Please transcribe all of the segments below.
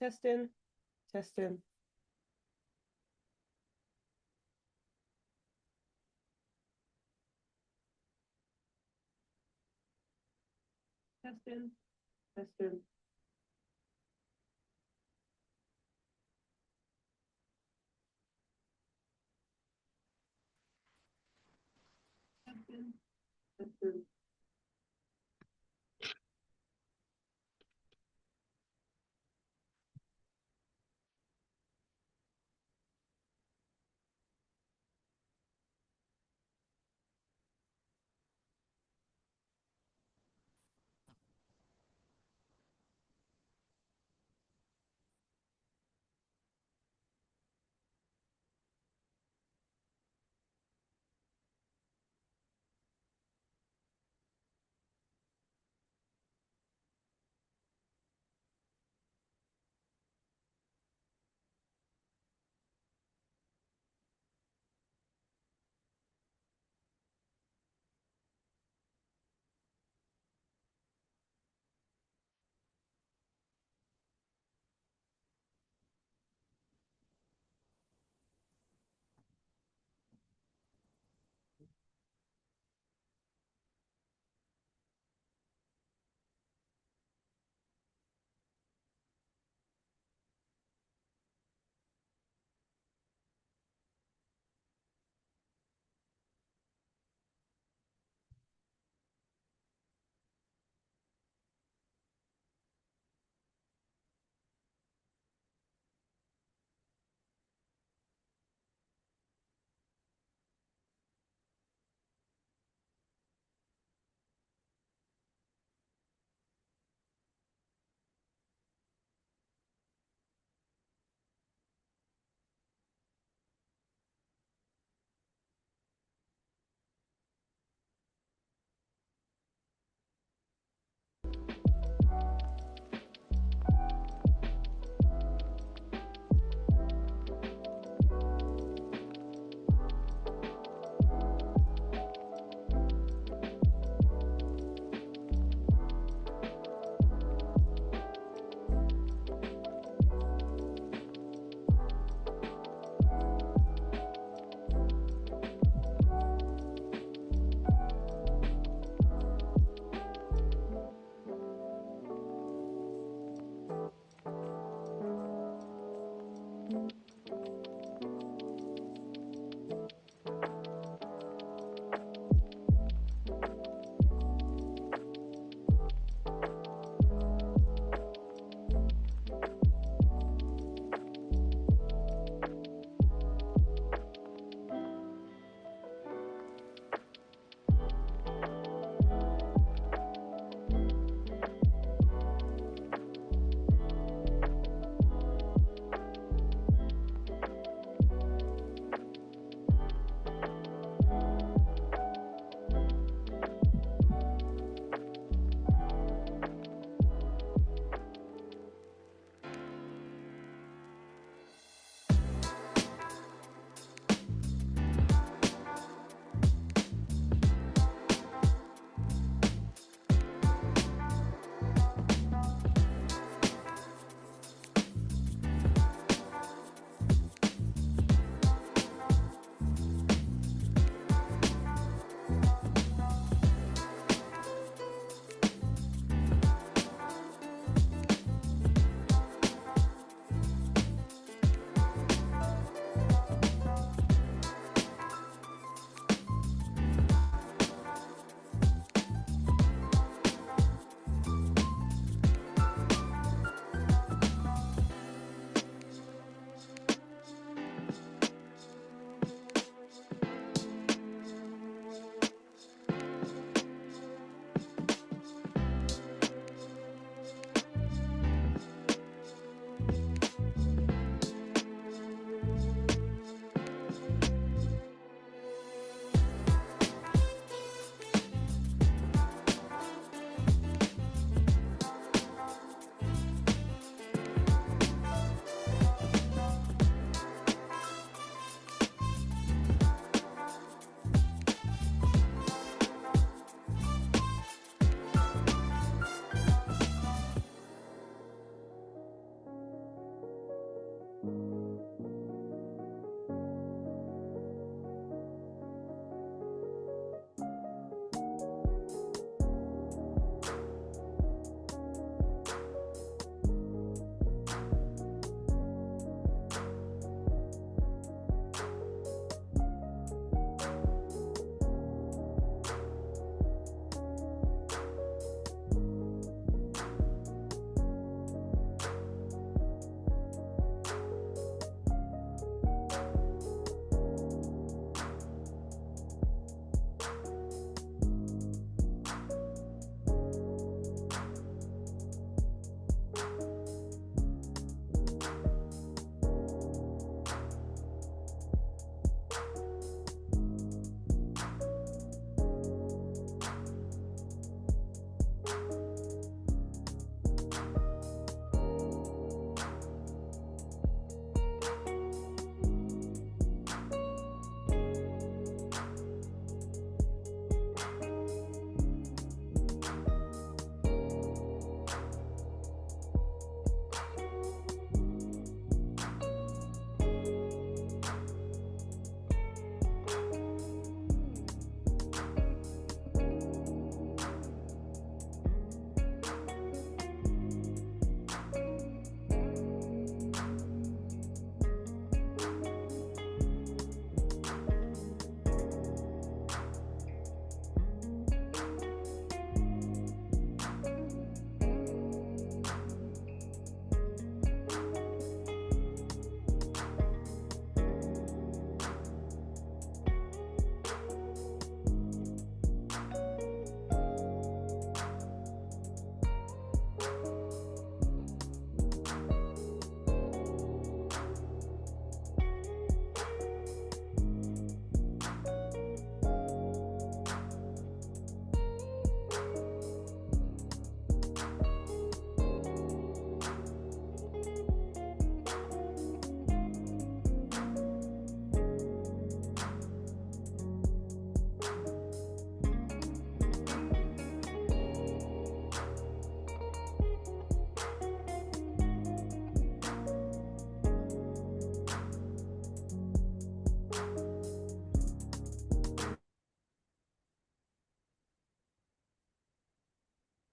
Testing, testing. Testing, testing. Testing, testing.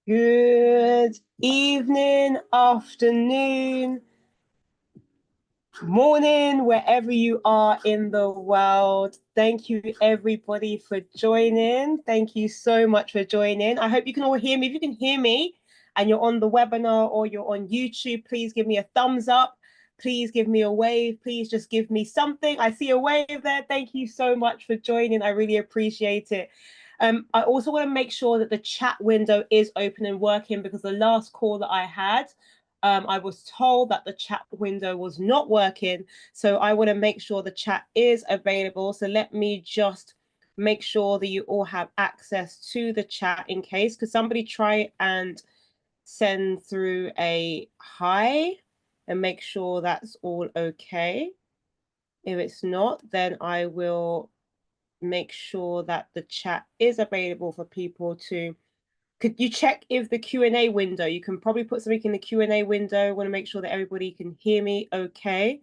Good evening, afternoon, morning, wherever you are in the world. Thank you, everybody, for joining. Thank you so much for joining. I hope you can all hear me. If you can hear me and you're on the webinar or you're on YouTube, please give me a thumbs up. Please give me a wave. Please just give me something. I see a wave there. Thank you so much for joining. I really appreciate it. I also want to make sure that the chat window is open and working, because the last call that I had, I was told that the chat window was not working. So I want to make sure the chat is available. So let me just make sure that you all have access to the chat in case. Could somebody try and send through a hi and make sure that's all okay? If it's not, then I will make sure that the chat is available for people to. Could you check if the Q&A window, you can probably put something in the Q&A window. I want to make sure that everybody can hear me okay.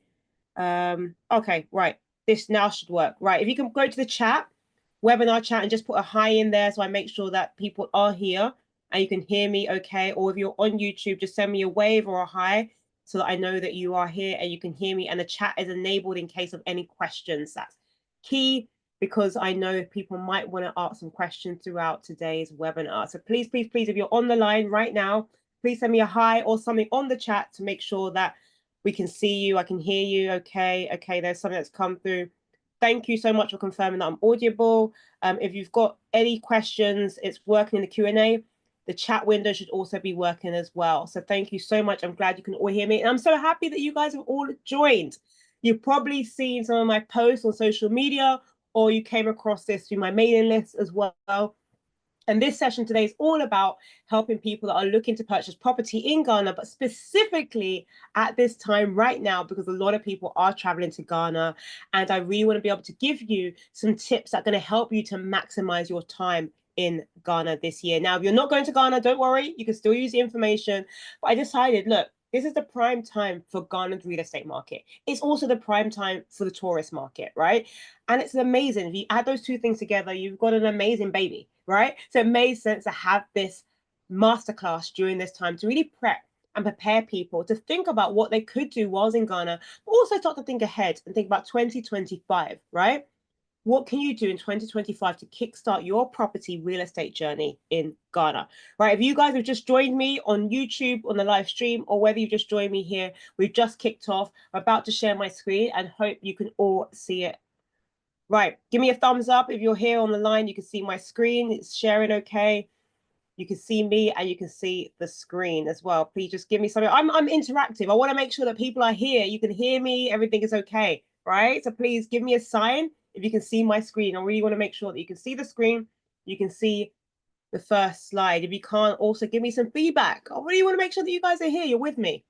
Okay, right. This now should work. Right, if you can go to the chat, webinar chat, and just put a hi in there so I make sure that people are here and you can hear me okay. Or if you're on YouTube, just send me a wave or a hi so that I know that you are here and you can hear me, and the chat is enabled in case of any questions. That's key, because I know people might want to ask some questions throughout today's webinar. So please, please, please, if you're on the line right now, please send me a hi or something on the chat to make sure that we can see you, I can hear you. Okay, there's something that's come through. Thank you so much for confirming that I'm audible. If you've got any questions, it's working in the Q&A. The chat window should also be working as well. So thank you so much. I'm glad you can all hear me. And I'm so happy that you guys have all joined. You've probably seen some of my posts on social media, or you came across this through my mailing list as well. And this session today is all about helping people that are looking to purchase property in Ghana, but specifically at this time right now, because a lot of people are traveling to Ghana. And I really want to be able to give you some tips that are going to help you to maximize your time in Ghana this year. Now, if you're not going to Ghana, don't worry, you can still use the information. But I decided, look, this is the prime time for Ghana's real estate market. It's also the prime time for the tourist market, right? And it's amazing. If you add those two things together, you've got an amazing baby, right? So it made sense to have this masterclass during this time to really prep and prepare people to think about what they could do whilst in Ghana, but also start to think ahead and think about 2025, right? What can you do in 2025 to kickstart your property real estate journey in Ghana, right? If you guys have just joined me on YouTube on the live stream, or whether you just joined me here, we've just kicked off. I'm about to share my screen and hope you can all see it. Right, give me a thumbs up if you're here on the line. You can see my screen, it's sharing okay. You can see me and you can see the screen as well. Please just give me something. I'm interactive. I want to make sure that people are here. You can hear me, everything is okay, right? So please give me a sign if you can see my screen. I really want to make sure that you can see the screen, you can see the first slide. If you can't, also give me some feedback. I really want to make sure that you guys are here, you're with me.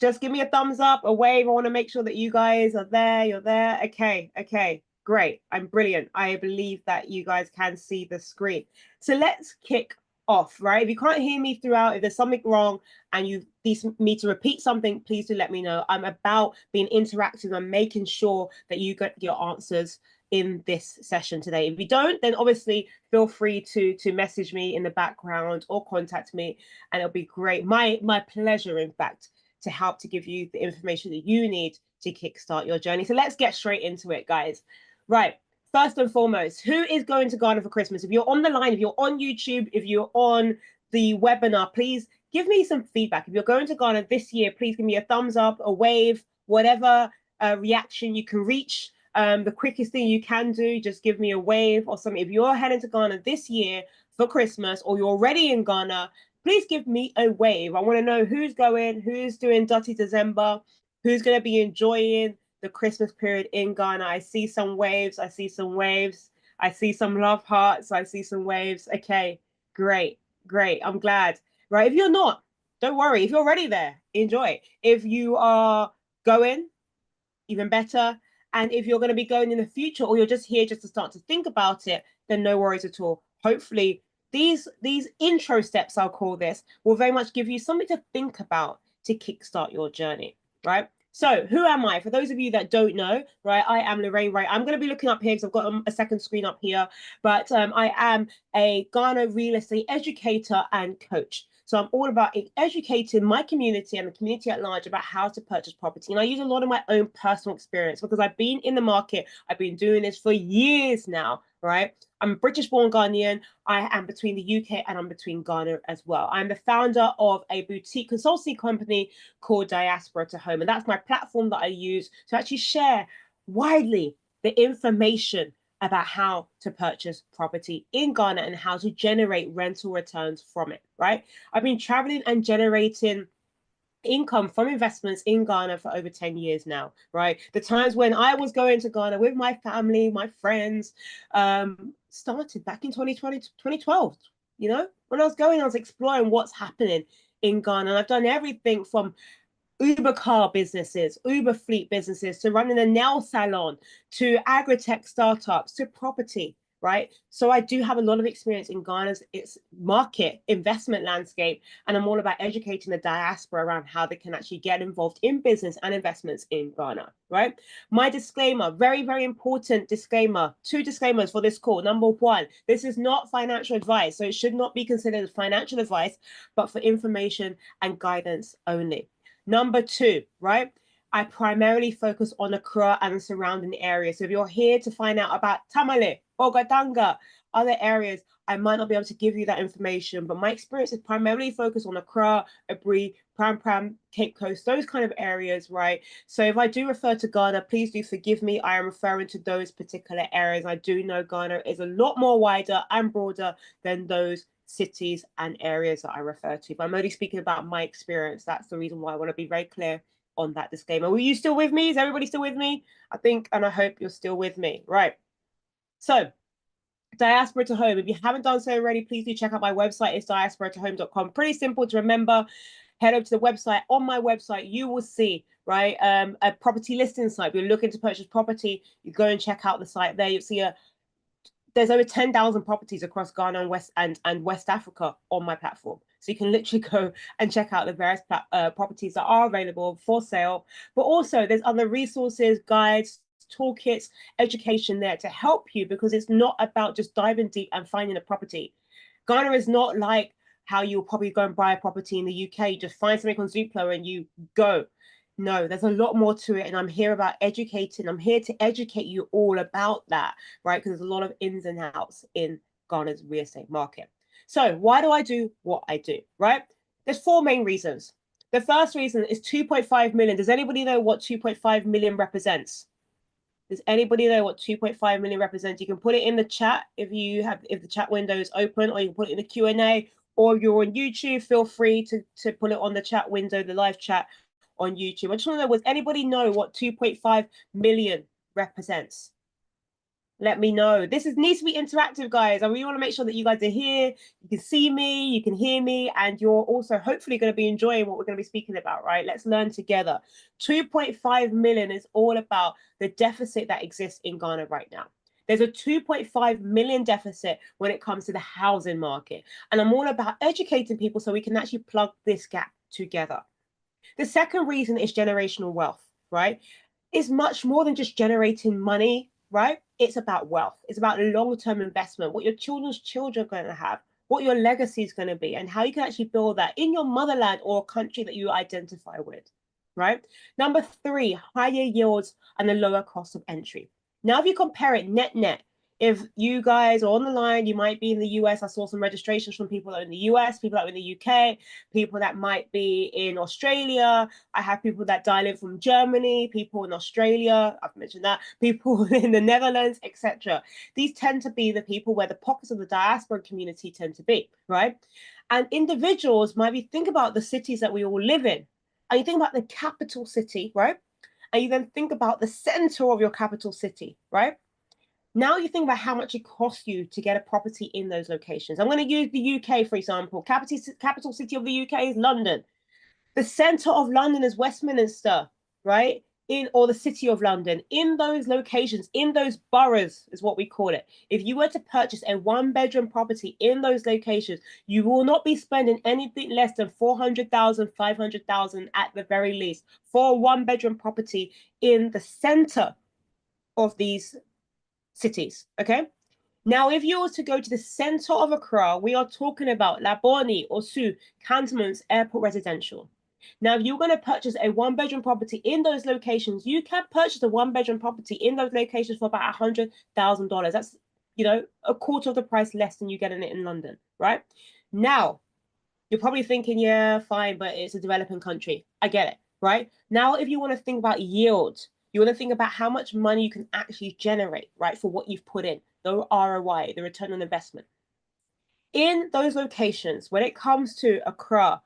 Just give me a thumbs up, a wave. I want to make sure that you guys are there. You're there. Okay, great. I'm brilliant. I believe that you guys can see the screen. So let's kick off, right? If you can't hear me throughout, if there's something wrong and you need me to repeat something, please do let me know. I'm about being interactive and making sure that you get your answers in this session today. If you don't, then obviously feel free to message me in the background or contact me, and it'll be great. My pleasure, in fact, to help to give you the information that you need to kickstart your journey. So let's get straight into it, guys. Right. First and foremost, who is going to Ghana for Christmas? If you're on the line, if you're on YouTube, if you're on the webinar, please give me some feedback. If you're going to Ghana this year, please give me a thumbs up, a wave, whatever reaction you can reach. The quickest thing you can do, just give me a wave or something. If you're heading to Ghana this year for Christmas, or you're already in Ghana, please give me a wave. I want to know who's going, who's doing Dirty December, who's going to be enjoying the Christmas period in Ghana. I see some waves. I see some waves. I see some love hearts. I see some waves. Okay, great. I'm glad. Right. If you're not, don't worry. If you're already there, enjoy. If you are going, even better. And if you're going to be going in the future, or you're just here just to start to think about it, then no worries at all. Hopefully, these intro steps, I'll call this, will very much give you something to think about to kickstart your journey, right? So who am I? For those of you that don't know, right, I am Lorraine Wright. I'm going to be looking up here because I've got a second screen up here, but I am a Ghana real estate educator and coach. So I'm all about educating my community and the community at large about how to purchase property. And I use a lot of my own personal experience because I've been in the market. I've been doing this for years now, right? I'm a British-born Ghanaian. I am between the UK and I'm between Ghana as well. I'm the founder of a boutique consultancy company called Diaspora to Home. And that's my platform that I use to actually share widely the information about how to purchase property in Ghana and how to generate rental returns from it, right? I've been traveling and generating income from investments in Ghana for over 10 years now, right? The times when I was going to Ghana with my family, my friends, started back in 2020, 2012, you know? When I was going, I was exploring what's happening in Ghana. And I've done everything from Uber car businesses, Uber fleet businesses, to running a nail salon, to agri-tech startups, to property, right? So I do have a lot of experience in Ghana's market investment landscape, and I'm all about educating the diaspora around how they can actually get involved in business and investments in Ghana, right? My disclaimer, very, very important disclaimer, 2 disclaimers for this call. Number 1, this is not financial advice, so it should not be considered financial advice, but for information and guidance only. Number 2, right? I primarily focus on Accra and the surrounding areas. So if you're here to find out about Tamale, Ogadanga, other areas, I might not be able to give you that information, but my experience is primarily focused on Accra, Abri, Pram Pram, Cape Coast, those kind of areas, right? So if I do refer to Ghana, please do forgive me. I am referring to those particular areas. I do know Ghana is a lot more wider and broader than those cities and areas that I refer to. But I'm only speaking about my experience. That's the reason why I want to be very clear on that disclaimer. Were you still with me? Is everybody still with me? I think, and I hope you're still with me. Right. So Diaspora to Home. If you haven't done so already, please do check out my website. It's diasporatohome.com. Pretty simple to remember. Head over to the website. On my website, you will see, right, a property listing site. If you're looking to purchase property, you go and check out the site there. You'll see there's over 10,000 properties across Ghana and West Africa on my platform. So you can literally go and check out the various properties that are available for sale. But also there's other resources, guides, toolkits, education there to help you, because it's not about just diving deep and finding a property. Ghana is not like how you'll probably go and buy a property in the UK. You just find something on Zoopla and you go. No, there's a lot more to it, and I'm here about educating. I'm here to educate you all about that, right? Because there's a lot of ins and outs in Ghana's real estate market. So why do I do what I do, right? There's 4 main reasons. The first reason is 2.5 million. Does anybody know what 2.5 million represents? Does anybody know what 2.5 million represents? You can put it in the chat if the chat window is open, or you can put it in the Q&A, or if you're on YouTube, feel free to put it on the chat window, the live chat on YouTube. I just want to know, does anybody know what 2.5 million represents? Let me know. This needs to be interactive, guys. I really want to make sure that you guys are here. You can see me, you can hear me, and you're also hopefully going to be enjoying what we're going to be speaking about, right? Let's learn together. 2.5 million is all about the deficit that exists in Ghana right now. There's a 2.5 million deficit when it comes to the housing market. And I'm all about educating people so we can actually plug this gap together. The second reason is generational wealth, right? It's much more than just generating money, right? It's about wealth. It's about long-term investment, what your children's children are going to have, what your legacy is going to be, and how you can actually build that in your motherland or country that you identify with, right? Number 3, higher yields and a lower cost of entry. Now, if you compare it net, if you guys are on the line, you might be in the US. I saw some registrations from people that are in the US, people that are in the UK, people that might be in Australia. I have people that dial in from Germany, people in Australia, I've mentioned that, people in the Netherlands, etc. These tend to be the people where the pockets of the diaspora community tend to be, right? And individuals might be think about the cities that we all live in. And you think about the capital city, right? And you then think about the center of your capital city, right? Now you think about how much it costs you to get a property in those locations. I'm going to use the UK, for example. Capital city of the UK is London. The center of London is Westminster, right? or the City of London, in those locations, in those boroughs is what we call it. If you were to purchase a 1-bedroom property in those locations, you will not be spending anything less than 400,000, 500,000 at the very least for a 1-bedroom property in the center of these cities. Okay. Now, if you were to go to the center of Accra, we are talking about Laboni, Osu, Cantonments, Airport Residential. Now, if you're going to purchase a 1-bedroom property in those locations, you can purchase a 1-bedroom property in those locations for about $100,000. That's, a quarter of the price less than you get in it in London, right? Now, you're probably thinking, yeah, fine, but it's a developing country. I get it, right? Now, if you want to think about yield, you want to think about how much money you can actually generate, right, for what you've put in, the ROI, the return on investment. In those locations, when it comes to Accra,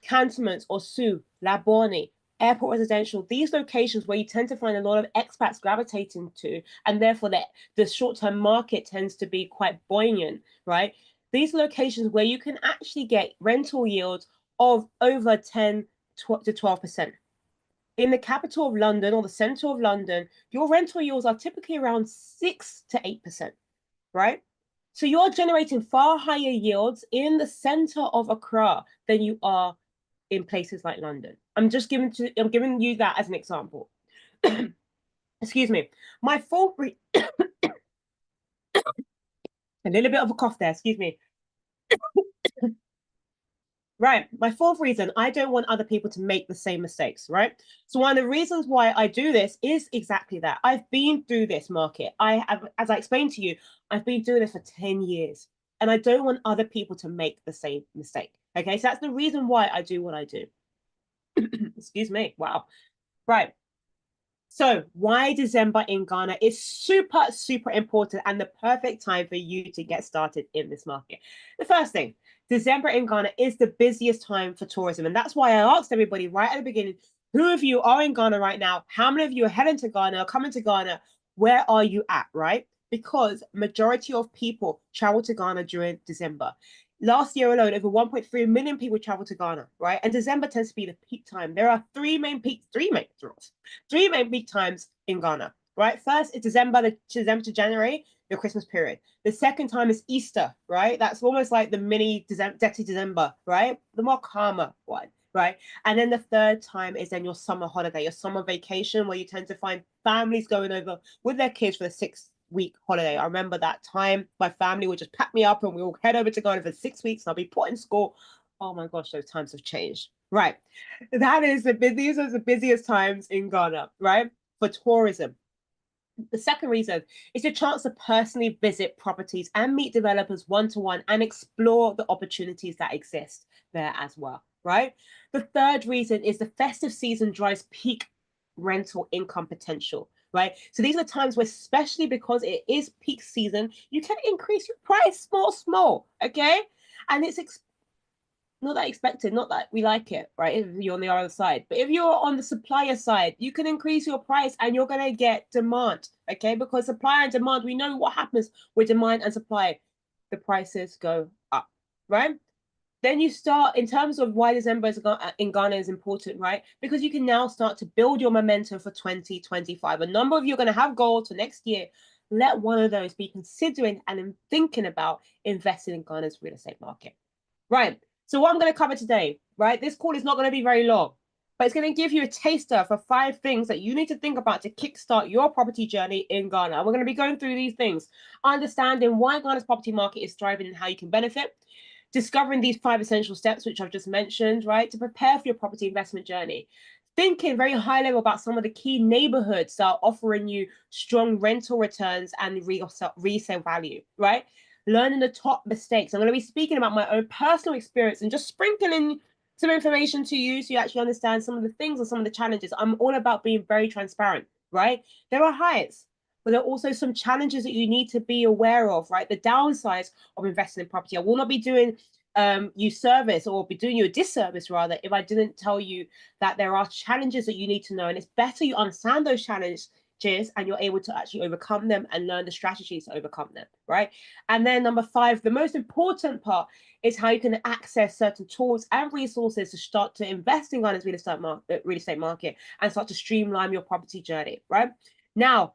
Cantonments, Osu, Labone, Airport Residential, these locations where you tend to find a lot of expats gravitating to, and therefore the short-term market tends to be quite buoyant, right? These locations where you can actually get rental yields of over 10 to 12%. In the capital of London or the center of London, your rental yields are typically around 6 to 8%, right? So you're generating far higher yields in the center of Accra than you are in places like London. I'm giving you that as an example. Excuse me. My fourth a little bit of a cough there, excuse me. Right, my fourth reason, I don't want other people to make the same mistakes, right? So one of the reasons why I do this is exactly that. I've been through this market. As I explained to you, I've been doing this for 10 years, and I don't want other people to make the same mistake. Okay, so that's the reason why I do what I do. Excuse me, wow. Right. So why December in Ghana is super, super important and the perfect time for you to get started in this market. The first thing, December in Ghana is the busiest time for tourism. And that's why I asked everybody right at the beginning, who of you are in Ghana right now? How many of you are heading to Ghana or coming to Ghana? Where are you at, right? Because majority of people travel to Ghana during December. Last year alone, over 1.3 million people traveled to Ghana, right? And December tends to be the peak time. There are three main peak times in Ghana, right? First is December to January, your Christmas period. The second time is Easter, right? That's almost like the mini December, right? The more calmer one, right? And then the third time is then your summer holiday, your summer vacation, where you tend to find families going over with their kids for the 6-week holiday. I remember that time my family would just pack me up and we will head over to Ghana for 6 weeks and I'll be put in school. Oh my gosh, those times have changed. Right. These are the busiest times in Ghana, right? For tourism. The second reason is a chance to personally visit properties and meet developers one-to-one and explore the opportunities that exist there as well, right? The third reason is the festive season drives peak rental income potential, right? So these are times where, especially because it is peak season, you can increase your price small, okay? And it's not that expected, not that we like it, right? If you're on the other side. But if you're on the supplier side, you can increase your price and you're going to get demand, okay? Because supply and demand, we know what happens with demand and supply. The prices go up, right? Then you start, in terms of why December in Ghana is important, right? Because you can now start to build your momentum for 2025. A number of you are going to have goals for next year. Let one of those be considering and thinking about investing in Ghana's real estate market, right? So what I'm going to cover today, right? This call is not going to be very long, but it's going to give you a taster for 5 things that you need to think about to kickstart your property journey in Ghana. We're going to be going through these things, understanding why Ghana's property market is thriving and how you can benefit, discovering these 5 essential steps, which I've just mentioned, right, to prepare for your property investment journey, thinking very high level about some of the key neighborhoods that are offering you strong rental returns and resale value, right? Learning the top mistakes. I'm going to be speaking about my own personal experience and just sprinkling some information to you so you actually understand some of the things and some of the challenges. I'm all about being very transparent, right? There are heights, but there are also some challenges that you need to be aware of, right? The downsides of investing in property. I will not be doing you service or be doing you a disservice rather if I didn't tell you that there are challenges that you need to know, and it's better you understand those challenges and you're able to actually overcome them and learn the strategies to overcome them, right? And then number 5, the most important part is how you can access certain tools and resources to start to invest in Ghana's real estate market and start to streamline your property journey, right? Now,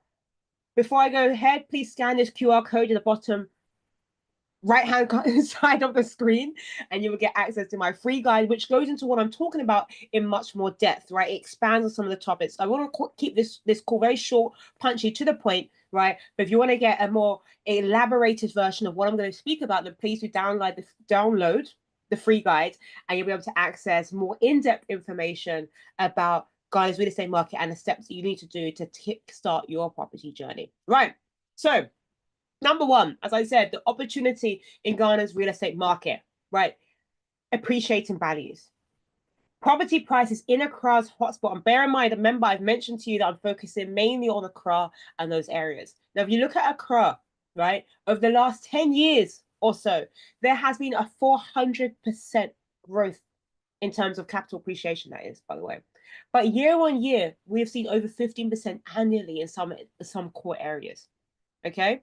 before I go ahead, please scan this QR code at the bottom right-hand side of the screen, and you will get access to my free guide, which goes into what I'm talking about in much more depth, right? It expands on some of the topics. I want to keep this call very short, punchy, to the point, right? But if you want to get a more elaborated version of what I'm going to speak about, then please do download the free guide, and you'll be able to access more in-depth information about Ghana's real estate market and the steps that you need to do to kickstart your property journey, right? So, number 1, as I said, the opportunity in Ghana's real estate market, right? Appreciating values. Property prices in Accra's hotspot. And bear in mind, remember, I've mentioned to you that I'm focusing mainly on Accra and those areas. Now, if you look at Accra, right, over the last 10 years or so, there has been a 400% growth in terms of capital appreciation, that is, by the way. But year on year, we've seen over 15% annually in some core areas, okay?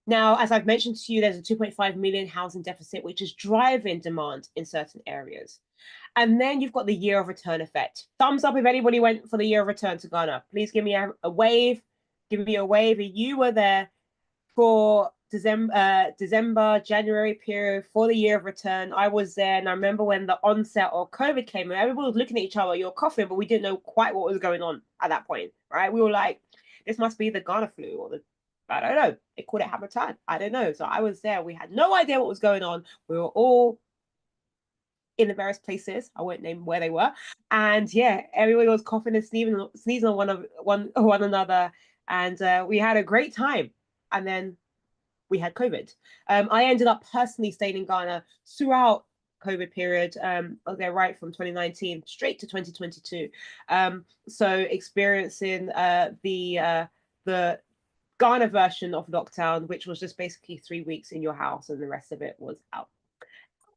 Now, as I've mentioned to you, there's a 2.5 million housing deficit, which is driving demand in certain areas. And then you've got the year of return effect. Thumbs up if anybody went for the year of return to Ghana. Please give me a wave. Give me a wave if you were there for December, January period for the year of return. I was there, and I remember when the onset of COVID came, and everybody was looking at each other, you're coughing, but we didn't know quite what was going on at that point, right? We were like, this must be the Ghana flu, or I don't know. They called it Hamatan. I don't know. So I was there. We had no idea what was going on. We were all in the various places. I won't name where they were. And yeah, everybody was coughing and sneezing on one another. And we had a great time. And then we had COVID. I ended up personally staying in Ghana throughout COVID period. I was there right from 2019 straight to 2022. So experiencing the Ghana version of lockdown, which was just basically 3 weeks in your house and the rest of it was out.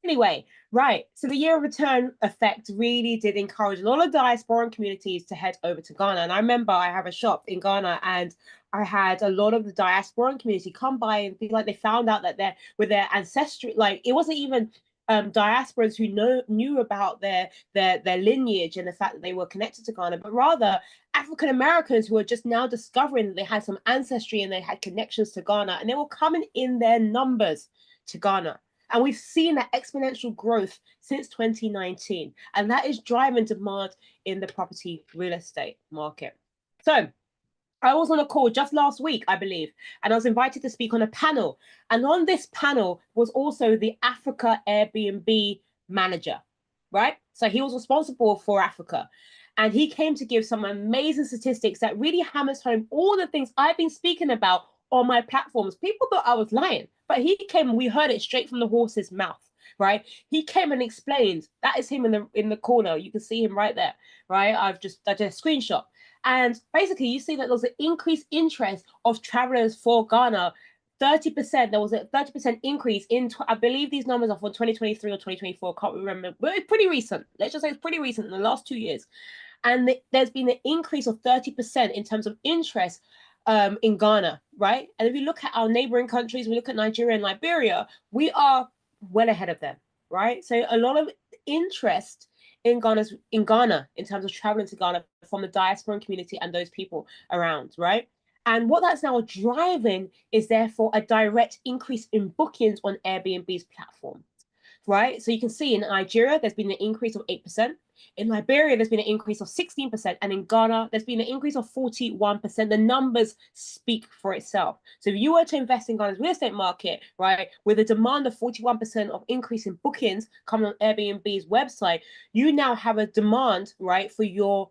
Anyway, right. So the year of return effect really did encourage a lot of diaspora communities to head over to Ghana. And I remember I have a shop in Ghana, and I had a lot of the diaspora community come by and be like, they found out that with their ancestry, like it wasn't even diasporans who knew about their lineage and the fact that they were connected to Ghana, but rather African Americans who were just now discovering that they had some ancestry and they had connections to Ghana, and they were coming in their numbers to Ghana. And we've seen that exponential growth since 2019, and that is driving demand in the property real estate market. So I was on a call just last week, I believe, and I was invited to speak on a panel. And on this panel was also the Africa Airbnb manager, right? So he was responsible for Africa. And he came to give some amazing statistics that really hammers home all the things I've been speaking about on my platforms. People thought I was lying, but he came and we heard it straight from the horse's mouth, right? He came and explained. That is him in the corner. You can see him right there, right? I did a screenshot. And basically, you see that there's an increased interest of travelers for Ghana. 30%, there was a 30% increase I believe these numbers are for 2023 or 2024, can't remember, but it's pretty recent. Let's just say it's pretty recent in the last 2 years. And there's been an increase of 30% in terms of interest in Ghana, right? And if you look at our neighboring countries, we look at Nigeria and Liberia, we are well ahead of them, right? So a lot of interest in Ghana in terms of traveling to Ghana from the diaspora community and those people around, right? And what that's now driving is therefore a direct increase in bookings on Airbnb's platform, right? So you can see in Nigeria, there's been an increase of 8%. In Liberia, there's been an increase of 16%. And in Ghana, there's been an increase of 41%. The numbers speak for itself. So if you were to invest in Ghana's real estate market, right, with a demand of 41% of increase in bookings coming on Airbnb's website, you now have a demand, right, for your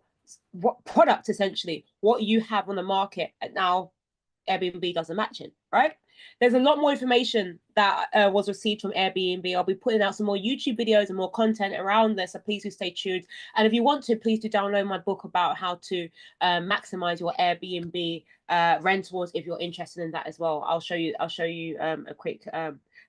product, essentially, what you have on the market. And now Airbnb doesn't match it, right? There's a lot more information that was received from Airbnb. I'll be putting out some more YouTube videos and more content around this, so please do stay tuned. And if you want to, please do download my book about how to maximize your Airbnb rentals if you're interested in that as well. I'll show you a quick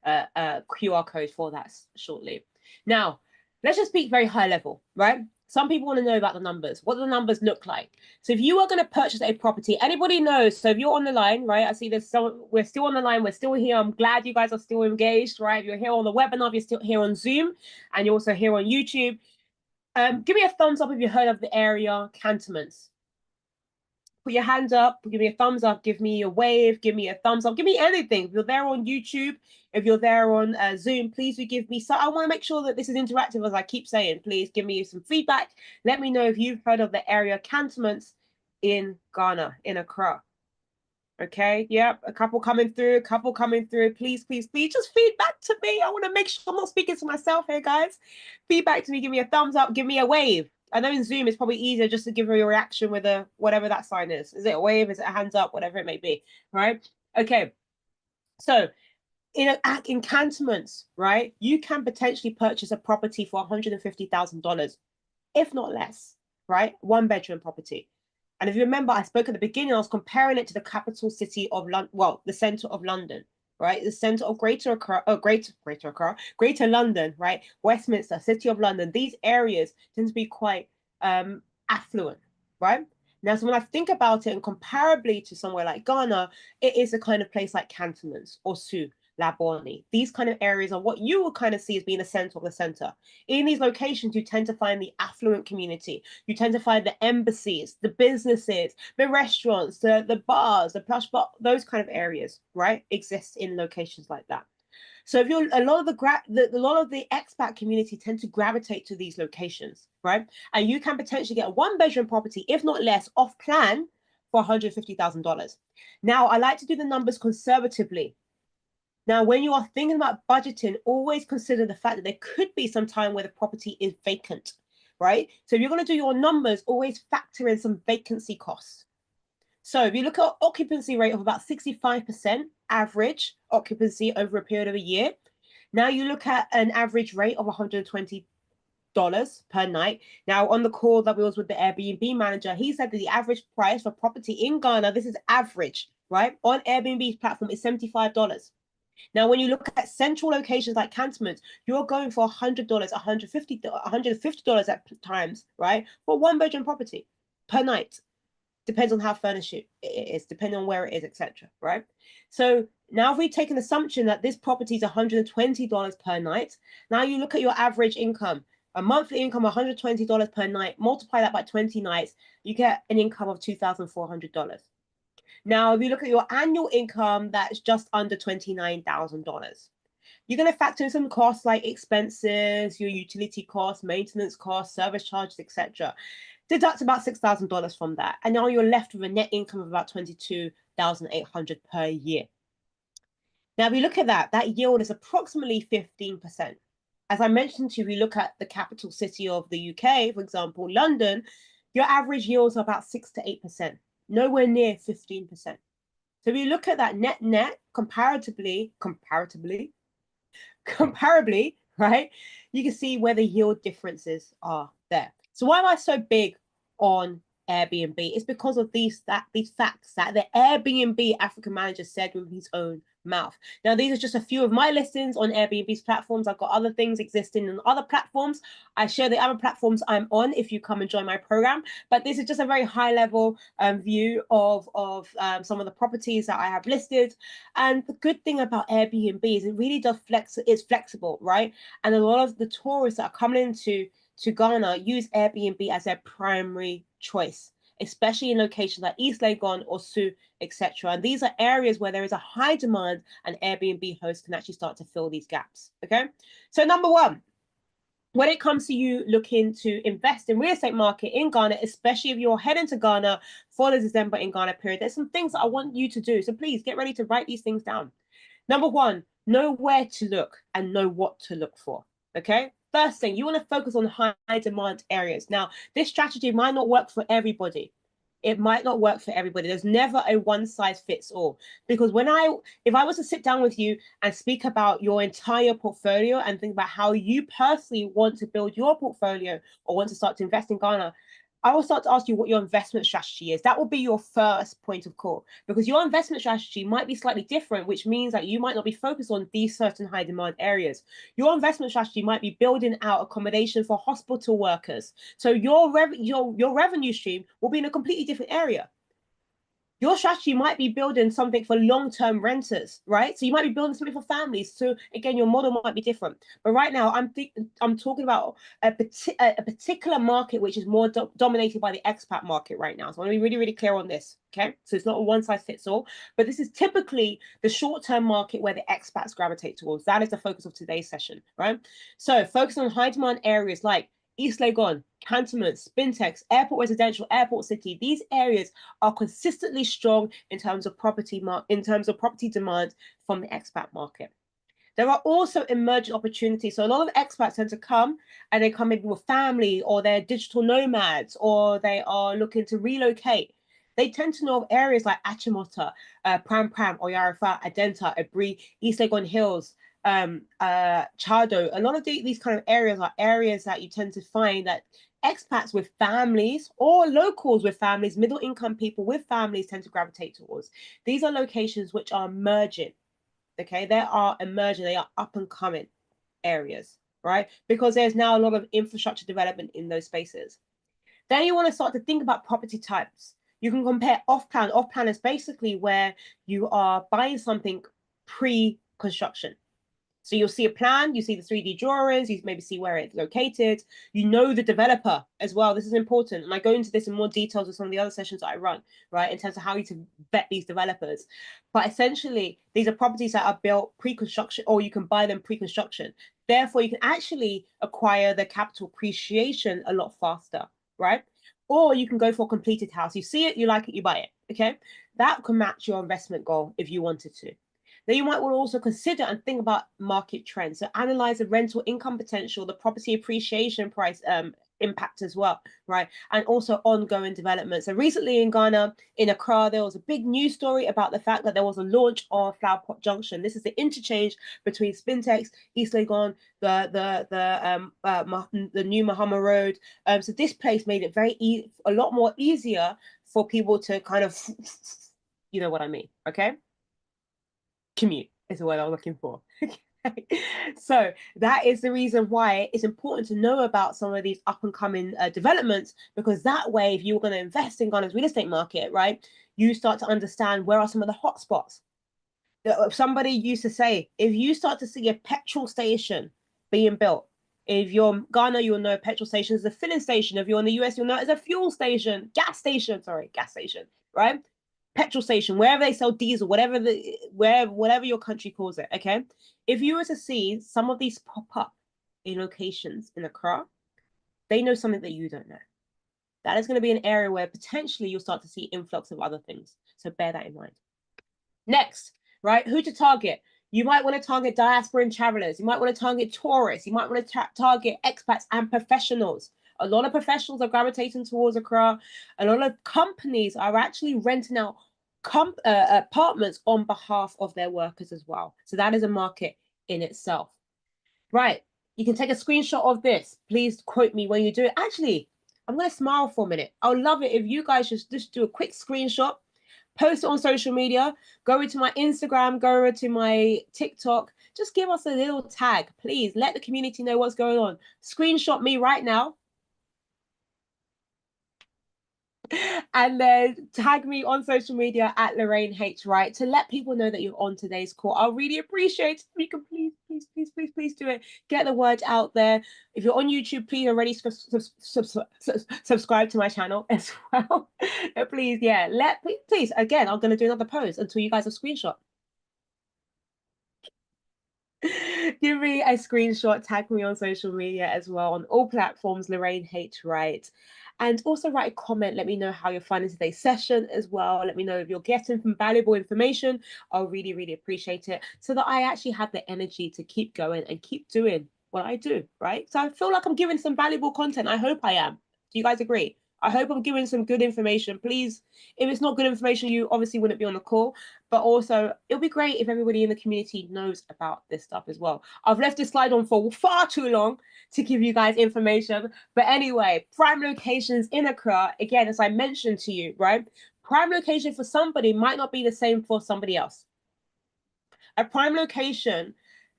QR code for that shortly. Now, let's just speak very high level, right? Some people want to know about the numbers. What do the numbers look like? So if you are going to purchase a property, anybody knows, so if you're on the line, right, I see there's some, we're still on the line, we're still here. I'm glad you guys are still engaged, right? If you're here on the webinar, if you're still here on Zoom, and you're also here on YouTube, give me a thumbs up if you heard of the area cantonments. Put your hand up, give me a thumbs up, give me a wave, give me a thumbs up, give me anything. If you're there on YouTube, if you're there on Zoom, please do give me. So I want to make sure that this is interactive, as I keep saying. Please give me some feedback. Let me know if you've heard of the area cantonments in Ghana, in Accra. Okay, yep, a couple coming through, Please, please, please, just feedback to me. I want to make sure I'm not speaking to myself here, guys. Feedback to me, give me a thumbs up, give me a wave. I know in Zoom it's probably easier just to give you a reaction with a whatever that sign is. Is it a wave? Is it a hands up? Whatever it may be, right? Okay, so in cantonments, right, you can potentially purchase a property for $150,000, if not less, right? 1-bedroom property. And if you remember, I spoke at the beginning, I was comparing it to the capital city of London, well, the center of London, right? The center of Greater London, right? Westminster, City of London. These areas tend to be quite affluent, right? Now, so when I think about it, and comparably to somewhere like Ghana, it is a kind of place like cantonments or Sue, Labone. These kind of areas are what you will kind of see as being the center of the center. In these locations, you tend to find the affluent community. You tend to find the embassies, the businesses, the restaurants, the bars, the plush bar, those kind of areas, right, exist in locations like that. So if you're a lot of the expat community tend to gravitate to these locations, right? And you can potentially get a 1-bedroom property, if not less, off plan for $150,000. Now, I like to do the numbers conservatively. Now, when you are thinking about budgeting, always consider the fact that there could be some time where the property is vacant, right? So if you're going to do your numbers, always factor in some vacancy costs. So if you look at occupancy rate of about 65% average occupancy over a period of a year, now you look at an average rate of $120 per night. Now, on the call that we was with the Airbnb manager, he said that the average price for property in Ghana, this is average, right, on Airbnb's platform is $75. Now, when you look at central locations like cantonments, you're going for $100, $150 at times, right, for 1-bedroom property per night. Depends on how furnished it is, depending on where it is, etc. Right? So now if we take an assumption that this property is $120 per night, now you look at your average income, a monthly income of $120 per night, multiply that by 20 nights, you get an income of $2,400. Now, if you look at your annual income, that's just under $29,000. You're going to factor in some costs like expenses, your utility costs, maintenance costs, service charges, etc. Deduct about $6,000 from that, and now you're left with a net income of about $22,800 per year. Now, if you look at that yield is approximately 15%. As I mentioned to you, if you look at the capital city of the UK, for example, London, your average yields are about 6 to 8%, nowhere near 15%. So if you look at that net comparably, right, you can see where the yield differences are there. So why am I so big on Airbnb? It's because of these facts that the Airbnb African manager said with his own mouth. Now, these are just a few of my listings on Airbnb's platforms. I've got other things existing on other platforms. I share the other platforms I'm on if you come and join my program. But this is just a very high level view of some of the properties that I have listed. And the good thing about Airbnb is it really does it's flexible, right? And a lot of the tourists that are coming into Ghana use Airbnb as their primary choice, especially in locations like East Legon or Sue, etc. And these are areas where there is a high demand and Airbnb hosts can actually start to fill these gaps, okay? So number one, when it comes to you looking to invest in real estate market in Ghana, especially if you're heading to Ghana for the December in Ghana period, there's some things that I want you to do. So please get ready to write these things down. Number one, know where to look and know what to look for, okay? First thing, you want to focus on high demand areas. Now, this strategy might not work for everybody. It might not work for everybody. There's never a one size fits all. Because if I was to sit down with you and speak about your entire portfolio and think about how you personally want to build your portfolio or want to start to invest in Ghana, I will start to ask you what your investment strategy is. That will be your first point of call, because your investment strategy might be slightly different, which means that you might not be focused on these certain high demand areas. Your investment strategy might be building out accommodation for hospital workers. So your revenue stream will be in a completely different area. Your strategy might be building something for long-term renters, right? So you might be building something for families. So again, your model might be different. But right now, I'm talking about a particular market which is more dominated by the expat market right now. So I want to be really, really clear on this. Okay, so it's not a one size fits all, but this is typically the short-term market where the expats gravitate towards. That is the focus of today's session, right? So focus on high-demand areas like East Legon, cantonments, Spintex, airport residential, airport city. These areas are consistently strong in terms of property demand from the expat market. There are also emerging opportunities. So a lot of expats tend to come, and they come maybe with family, or they're digital nomads, or they are looking to relocate. They tend to know of areas like Achimota, Pram Pram, Oyarifa, Adenta, Abri, East Legon Hills, Chado. A lot of these kind of areas are areas that you tend to find that expats with families or locals with families, middle income people with families tend to gravitate towards. These are locations which are emerging. Okay, they are emerging, they are up and coming areas, right? Because there's now a lot of infrastructure development in those spaces. Then you want to start to think about property types. You can compare off-plan. Off-plan is basically where you are buying something pre-construction. So you'll see a plan, you see the 3D drawings, you maybe see where it's located, you know the developer as well. This is important. And I go into this in more details with some of the other sessions that I run, right, in terms of how you to vet these developers. But essentially, these are properties that are built pre-construction, or you can buy them pre-construction. Therefore, you can actually acquire the capital appreciation a lot faster, right? Or you can go for a completed house. You see it, you like it, you buy it, okay? That can match your investment goal if you wanted to. Then you might want to also consider and think about market trends. So analyze the rental income potential, the property appreciation price impact as well, right? And also ongoing development. So recently in Ghana, in Accra, there was a big news story about the fact that there was a launch of Flower Pot Junction. This is the interchange between Spintex, East Legon, the new Mahama Road. So this place made it a lot more easier for people to kind of, you know what I mean, okay? Commute is the word I'm looking for. So that is the reason why it's important to know about some of these up and coming developments, because that way, if you're going to invest in Ghana's real estate market, right, you start to understand where are some of the hot spots. Somebody used to say, if you start to see a petrol station being built, if you're in Ghana, you'll know a petrol station is a filling station. If you're in the US, you'll know it's a fuel station, gas station, right? Petrol station, wherever they sell diesel, whatever your country calls it, okay? If you were to see some of these pop up in locations in Accra, they know something that you don't know. That is going to be an area where potentially you'll start to see influx of other things. So bear that in mind. Next, right? Who to target? You might want to target diaspora and travelers. You might want to target tourists. You might want to target expats and professionals. A lot of professionals are gravitating towards Accra. A lot of companies are actually renting out apartments on behalf of their workers as well. So that is a market in itself. Right. You can take a screenshot of this. Please quote me when you do it. Actually, I'm going to smile for a minute. I would love it if you guys just do a quick screenshot, post it on social media, go over to my Instagram, go over to my TikTok. Just give us a little tag, please. Let the community know what's going on. Screenshot me right now. And then tag me on social media at Lorraine H. Wright to let people know that you're on today's call. I'll really appreciate it if you can please do it. Get the word out there. If you're on YouTube, please already subscribe to my channel as well. Please, yeah, please, again, I'm going to do another post until you guys have screenshot. Give me a screenshot, tag me on social media as well, on all platforms, Lorraine H. Wright. And also write a comment. Let me know how you're finding today's session as well. Let me know if you're getting some valuable information. I'll really, really appreciate it, so that I actually have the energy to keep going and keep doing what I do, right? So I feel like I'm giving some valuable content. I hope I am. Do you guys agree? I hope I'm giving some good information. Please, if it's not good information, you obviously wouldn't be on the call. But also, it'll be great if everybody in the community knows about this stuff as well. I've left this slide on for far too long to give you guys information. But anyway, prime locations in Accra, again, as I mentioned to you, right? Prime location for somebody might not be the same for somebody else. A prime location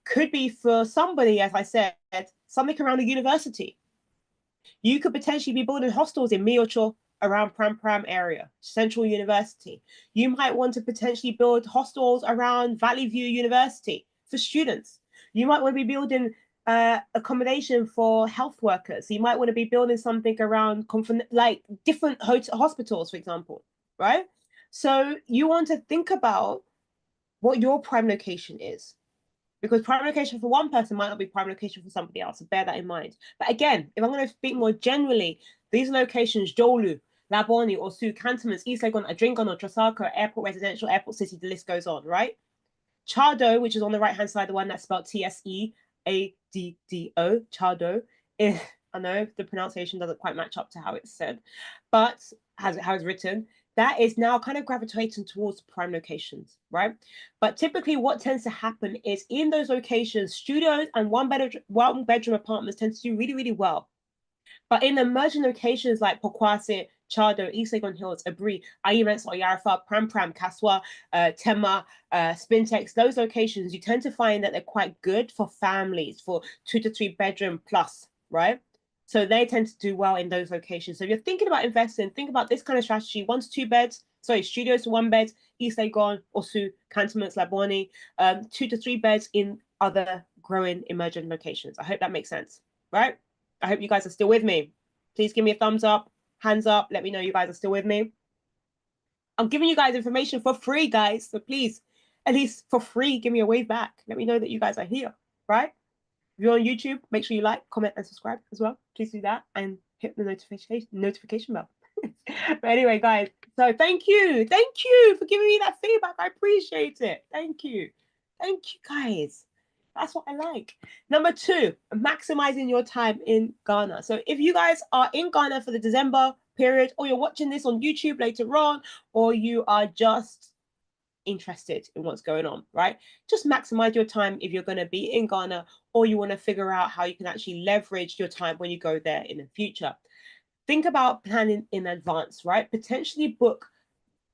could be for somebody, as I said, something around a university. You could potentially be building hostels in Miocho around Pram area, Central University. You might want to potentially build hostels around Valley View University for students. You might want to be building accommodation for health workers. You might want to be building something around like different hospitals, for example, right? So you want to think about what your prime location is, because prime location for one person might not be prime location for somebody else. So bear that in mind. But again, if I'm going to speak more generally, these locations, Jolu, Laboni, or Osu, cantonments, East Legon, Adringon, or Trasaka, Airport Residential, Airport City, the list goes on, right? Chado, which is on the right-hand side, the one that's spelled Tseaddo, Chado. I know the pronunciation doesn't quite match up to how it's said, but how it's written, that is now kind of gravitating towards prime locations, right? But typically what tends to happen is in those locations, studios and one bedroom apartments tend to do really, really well. But in emerging locations like Pokwase, Chado, East Legon Hills, Abri, Ayirents, Oyarifa, Pram, Kaswa, Tema, Spintex, those locations, you tend to find that they're quite good for families, for 2 to 3 bedroom plus, right? So they tend to do well in those locations. So if you're thinking about investing, think about this kind of strategy: 1 to 2 beds, sorry, studios to 1 bed, East Legon, Osu, cantonments, Laboni, 2 to 3 beds in other growing emerging locations. I hope that makes sense, right? I hope you guys are still with me. Please give me a thumbs up, hands up. Let me know you guys are still with me. I'm giving you guys information for free, guys. So please, at least for free, give me a wave back. Let me know that you guys are here, right? If you're on YouTube, make sure you like, comment, and subscribe as well. Please do that and hit the notification bell. But anyway, guys, so thank you for giving me that feedback. I appreciate it. Thank you guys. That's what I like. Number 2, maximizing your time in Ghana. So if you guys are in Ghana for the December period, or you're watching this on YouTube later on, or you are just interested in what's going on, right? Just maximize your time if you're going to be in Ghana, or you want to figure out how you can actually leverage your time when you go there in the future. Think about planning in advance, right? Potentially book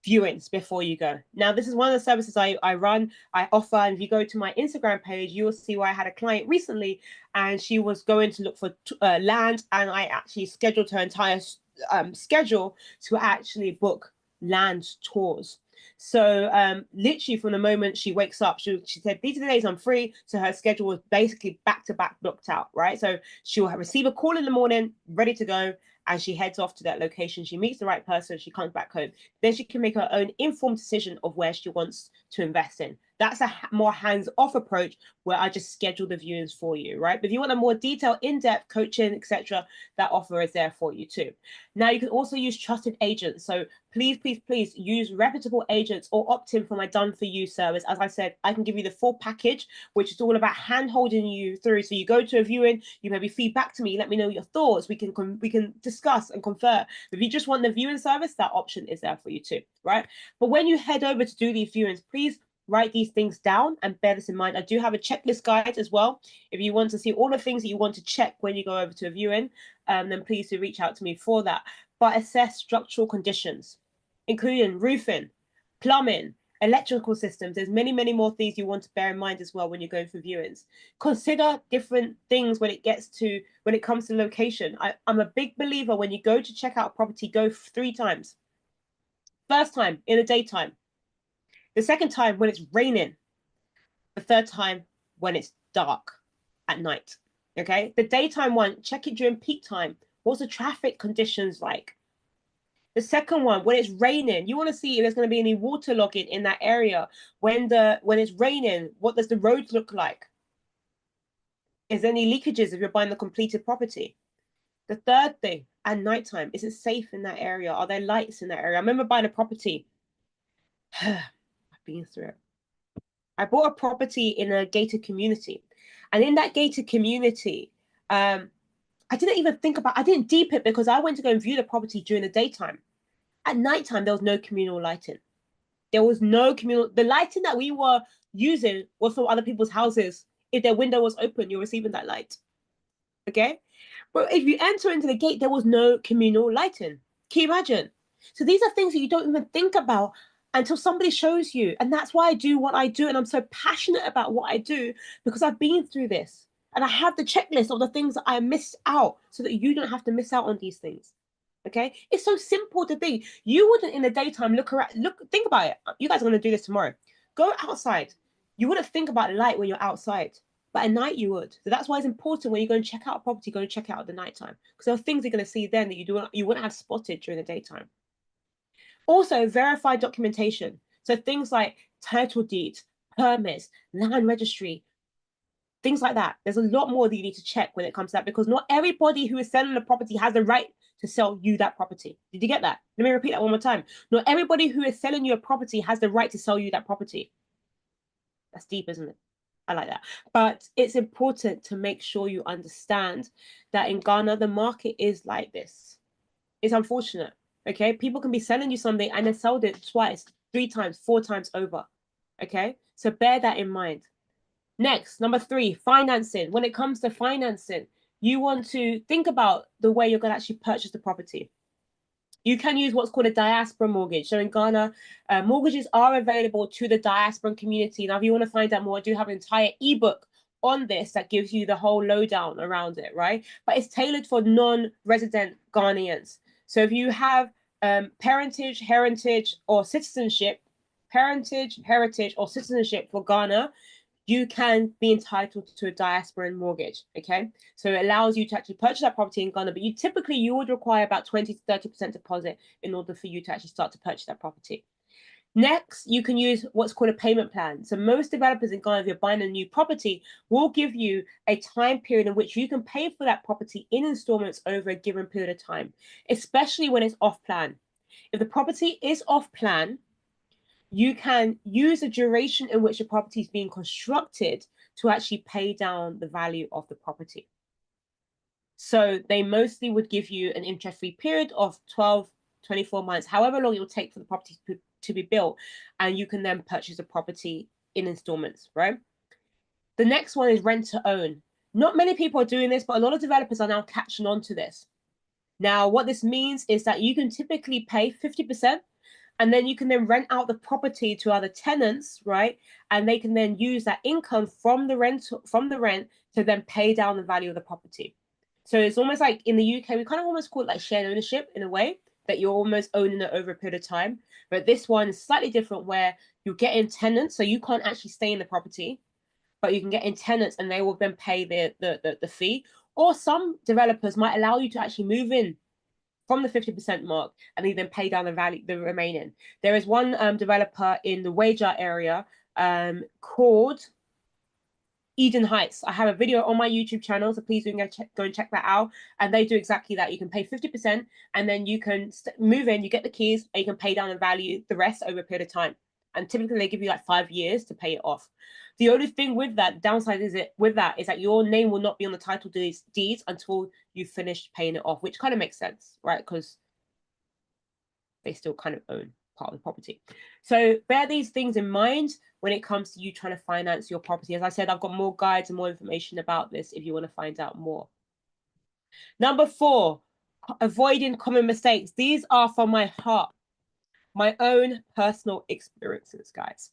viewings before you go. Now, this is one of the services I run, I offer. And if you go to my Instagram page, you'll see where I had a client recently, and she was going to look for land, and I actually scheduled her entire schedule to actually book land tours. So literally from the moment she wakes up, she said, these are the days I'm free. So her schedule was basically back-to-back booked out, right? So she'll receive a call in the morning, ready to go, and she heads off to that location. She meets the right person, she comes back home. Then she can make her own informed decision of where she wants to invest in. That's a more hands-off approach where I just schedule the viewings for you, right? But if you want a more detailed, in-depth coaching, etc., that offer is there for you too. Now, you can also use trusted agents. So please use reputable agents or opt in for my Done For You service. As I said, I can give you the full package, which is all about hand-holding you through. So you go to a viewing, you maybe feedback to me, let me know your thoughts. We can discuss and confer. If you just want the viewing service, that option is there for you too, right? But when you head over to do these viewings, please write these things down and bear this in mind. I do have a checklist guide as well. If you want to see all the things that you want to check when you go over to a viewing, then please do reach out to me for that. But assess structural conditions, including roofing, plumbing, electrical systems. There's many more things you want to bear in mind as well when you're going for viewings. Consider different things when it comes to location. I'm a big believer, when you go to check out a property, go 3 times. First time in the daytime. The second time when it's raining. The third time when it's dark at night. Okay, the daytime one, check it during peak time. What's the traffic conditions like? The second one, when it's raining, you want to see if there's going to be any waterlogging in that area. When it's raining, what does the roads look like? Is there any leakages if you're buying the completed property? The third thing, at nighttime, is it safe in that area? Are there lights in that area? I remember buying a property. I've been through it. I bought a property in a gated community. And in that gated community, I didn't deep it because I went to go and view the property during the daytime. At nighttime, there was no communal lighting. There was no communal, the lighting that we were using was from other people's houses. If their window was open, you're receiving that light. Okay? But if you enter into the gate, there was no communal lighting. Can you imagine? So these are things that you don't even think about until somebody shows you. And that's why I do what I do. And I'm so passionate about what I do because I've been through this. And I have the checklist of the things that I missed out so that you don't have to miss out on these things. Okay? It's so simple to think. You wouldn't in the daytime think about it. You guys are going to do this tomorrow. Go outside. You wouldn't think about light when you're outside. But at night you would. So that's why it's important when you go and check out a property, go and check it out at the nighttime. Because there are things you're going to see then that you wouldn't have spotted during the daytime. Also, verified documentation. So things like title deeds, permits, land registry, things like that. There's a lot more that you need to check when it comes to that because not everybody who is selling the property has the right to sell you that property. Did you get that? Let me repeat that one more time. Not everybody who is selling you a property has the right to sell you that property. That's deep, isn't it? I like that. But it's important to make sure you understand that in Ghana, the market is like this. It's unfortunate, okay? People can be selling you something and they sold it twice, 3 times, 4 times over, okay? So bear that in mind. Next, number 3, financing. When it comes to financing, you want to think about the way you're going to actually purchase the property. You can use what's called a diaspora mortgage. So in Ghana, mortgages are available to the diasporan community. Now, if you want to find out more, I do have an entire ebook on this that gives you the whole lowdown around it, right? But it's tailored for non-resident Ghanaians. So if you have parentage, heritage, or citizenship for Ghana, you can be entitled to a diasporan mortgage, okay? So it allows you to actually purchase that property in Ghana, but you would require about 20 to 30% deposit in order for you to actually start to purchase that property. Next, you can use what's called a payment plan. So most developers in Ghana, if you're buying a new property, will give you a time period in which you can pay for that property in installments over a given period of time, especially when it's off plan. If the property is off plan, you can use the duration in which the property is being constructed to actually pay down the value of the property. So they mostly would give you an interest-free period of 12, 24 months, however long it will take for the property to be built, and you can then purchase a property in installments, right? The next one is rent to own. Not many people are doing this, but a lot of developers are now catching on to this. Now, what this means is that you can typically pay 50%, and then you can then rent out the property to other tenants, right? And they can then use that income from the rent to then pay down the value of the property. So it's almost like in the UK, we kind of almost call it like shared ownership in a way, that you're almost owning it over a period of time. But this one is slightly different where you get in tenants, so you can't actually stay in the property, but you can get in tenants and they will then pay the fee. Or some developers might allow you to actually move in from the 50% mark and then pay down the remaining. There is one developer in the Wager area called Eden Heights. I have a video on my YouTube channel, so please do go and check that out. And they do exactly that. You can pay 50% and then you can move in, you get the keys, and you can pay down the rest over a period of time. And typically they give you like 5 years to pay it off. The only thing with that, downside is that your name will not be on the title deeds until you finish paying it off, which kind of makes sense, right? Because they still kind of own part of the property. So bear these things in mind when it comes to you trying to finance your property. As I said, I've got more guides and more information about this if you want to find out more. Number 4, avoiding common mistakes. These are from my heart, my own personal experiences, guys.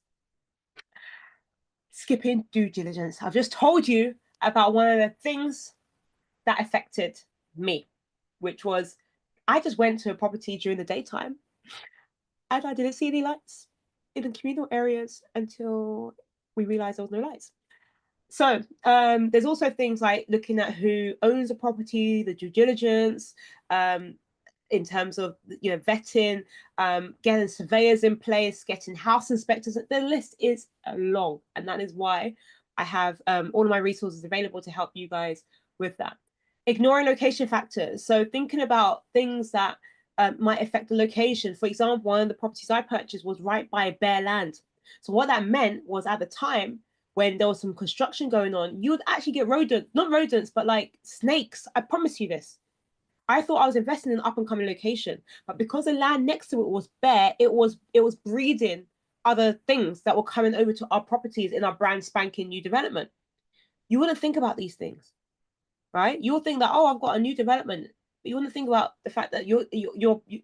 Skipping due diligence. I've just told you about one of the things that affected me, which was I just went to a property during the daytime and I didn't see any lights in the communal areas until we realized there was no lights. So there's also things like looking at who owns the property, the due diligence, in terms of vetting, getting surveyors in place, getting house inspectors. The list is long, and that is why I have all of my resources available to help you guys with that. Ignoring location factors. So thinking about things that might affect the location. For example, one of the properties I purchased was right by bare land. So what that meant was at the time, when there was some construction going on, you would actually get not rodents, but like snakes. I promise you this. I thought I was investing in an up and coming location, but because the land next to it was bare, it was breeding other things that were coming over to our properties in our brand spanking new development. You wouldn't think about these things, right? You'll think that, oh, I've got a new development, but you wouldn't think about the fact that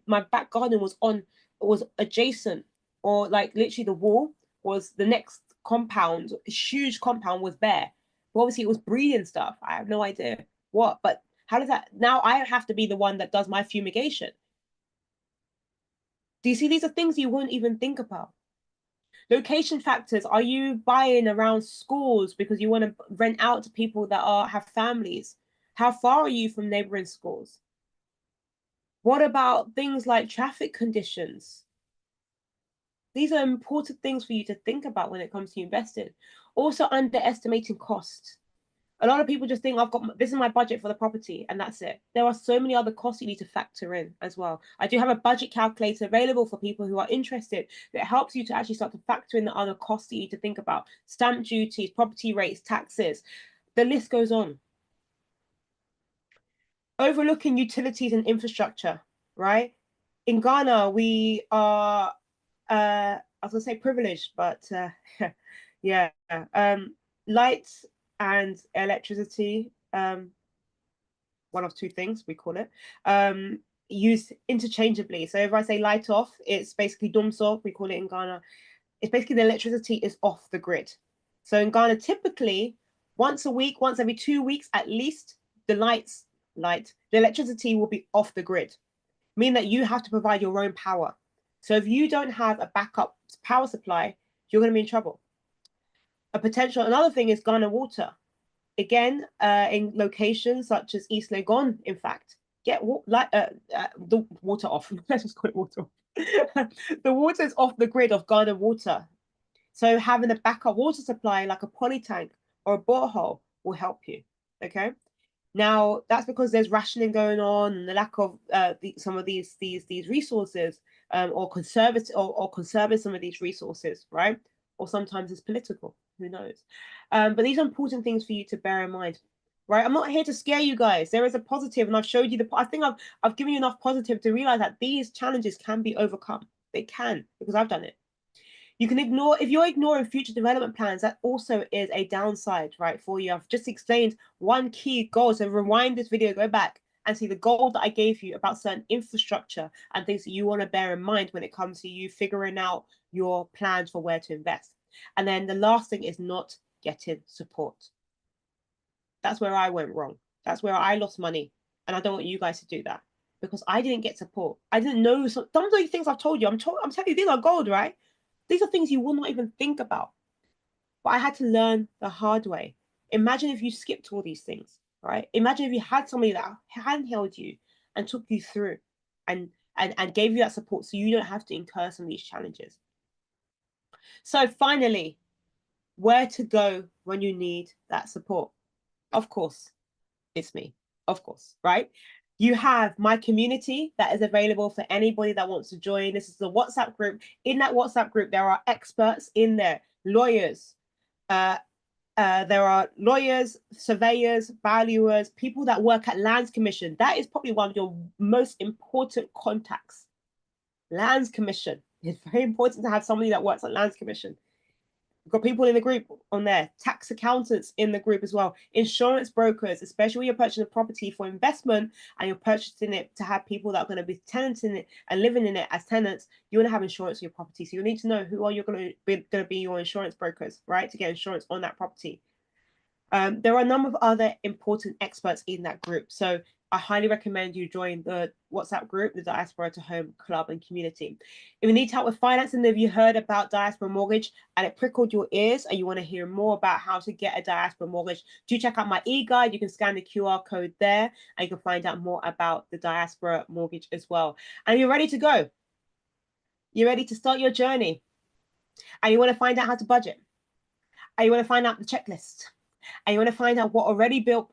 my back garden was adjacent, or like literally the wall was the next compound, a huge compound was bare. But obviously it was breeding stuff. I have no idea what, but how does that, now I have to be the one that does my fumigation. Do you see, these are things you wouldn't even think about. Location factors. Are you buying around schools because you want to rent out to people that have families? How far are you from neighboring schools? What about things like traffic conditions? These are important things for you to think about when it comes to investing. Also, underestimating costs. A lot of people just think, this is my budget for the property and that's it. There are so many other costs you need to factor in as well. I do have a budget calculator available for people who are interested that helps you to actually start to factor in the other costs that you need to think about. Stamp duties, property rates, taxes, the list goes on. Overlooking utilities and infrastructure, right? In Ghana, we are, I was gonna say privileged, but yeah, lights and electricity, one of two things we call it, used interchangeably. So if I say light off, it's basically dumso, we call it in Ghana. It's basically the electricity is off the grid. So in Ghana, typically once a week, once every 2 weeks at least, the electricity will be off the grid, meaning that you have to provide your own power. So if you don't have a backup power supply, you're going to be in trouble. Another thing is Ghana water. Again, in locations such as East Legon, in fact, get the water off. Let's just call it water off. The water is off the grid of Ghana water. So having a backup water supply like a poly tank or a borehole will help you. Okay. Now that's because there's rationing going on and the lack of some of these resources, or conserving some of these resources, right? Or sometimes it's political. Who knows? But these are important things for you to bear in mind, right? I'm not here to scare you guys. There is a positive, and I've showed you I think I've given you enough positive to realize that these challenges can be overcome. They can, because I've done it. You can ignore, if you're ignoring future development plans, that also is a downside, right, for you. I've just explained one key goal. So rewind this video, go back and see the goal that I gave you about certain infrastructure and things that you want to bear in mind when it comes to you figuring out your plans for where to invest. And then the last thing is not getting support. That's where I went wrong. That's where I lost money. And I don't want you guys to do that, because I didn't get support. I didn't know some of these things I've told you. I'm telling you, these are gold, right? These are things you will not even think about. But I had to learn the hard way. Imagine if you skipped all these things, right? Imagine if you had somebody that handheld you and took you through and gave you that support so you don't have to incur some of these challenges. So finally, where to go when you need that support? Of course, it's me. Of course, right? You have my community that is available for anybody that wants to join. This is the WhatsApp group. In that WhatsApp group, there are experts in there, lawyers. There are lawyers, surveyors, valuers, people that work at Lands Commission. That is probably one of your most important contacts. Lands Commission. It's very important to have somebody that works at Lands Commission. We've got people in the group on there, tax accountants in the group as well, insurance brokers, especially when you're purchasing a property for investment and you're purchasing it to have people that are going to be tenants in it and living in it as tenants. You want to have insurance for your property. So you need to know who are you going to be your insurance brokers, right? To get insurance on that property. There are a number of other important experts in that group. So I highly recommend you join the WhatsApp group, the Diaspora to Home Club and Community. If you need help with financing, if you heard about Diaspora Mortgage and it prickled your ears and you want to hear more about how to get a Diaspora Mortgage, do check out my e-guide. You can scan the QR code there and you can find out more about the Diaspora Mortgage as well. And you're ready to go. You're ready to start your journey. And you want to find out how to budget. And you want to find out the checklist. And you want to find out what already built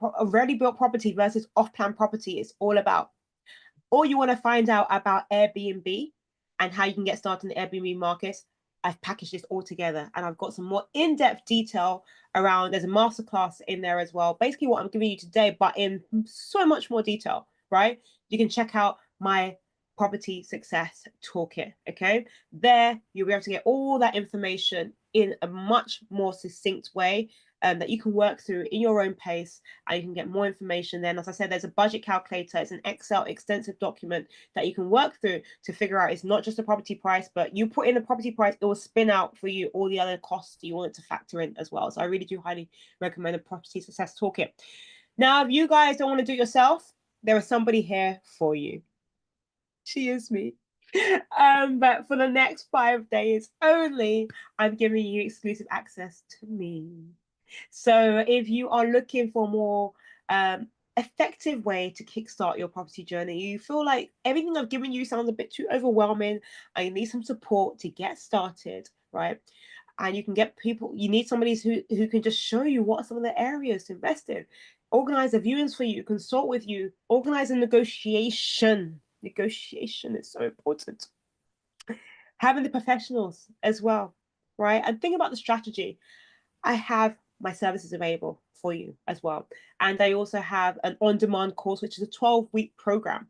property versus off-plan property is all about. Or you want to find out about Airbnb and how you can get started in the Airbnb market. I've packaged this all together, and I've got some more in-depth detail around. There's a masterclass in there as well. Basically what I'm giving you today, but in so much more detail, right? You can check out my property success toolkit. Okay, there you'll be able to get all that information in a much more succinct way that you can work through in your own pace, and you can get more information. Then, as I said, there's a budget calculator. It's an Excel extensive document that you can work through to figure out. It's not just a property price, but you put in the property price, it will spin out for you all the other costs you want it to factor in as well. So I really do highly recommend the property success toolkit. Now, if you guys don't want to do it yourself, there is somebody here for you. She is me. But for the next 5 days only, I'm giving you exclusive access to me. So if you are looking for a more effective way to kickstart your property journey, you feel like everything I've given you sounds a bit too overwhelming, and you need some support to get started, right? And you can get people, you need somebody who can just show you what are some of the areas to invest in, organize the viewings for you, consult with you, organize a negotiation. Negotiation is so important. Having the professionals as well, right? And think about the strategy. I have my services available for you as well. And I also have an on-demand course, which is a 12-week program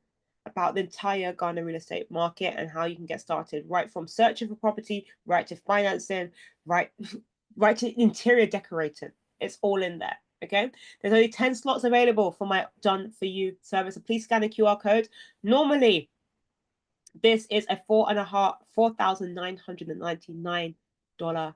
about the entire Ghana real estate market and how you can get started, right from searching for property, right to financing, right to interior decorating. It's all in there. Okay, there's only 10 slots available for my done for you service. So please scan the QR code. Normally, this is a $4,999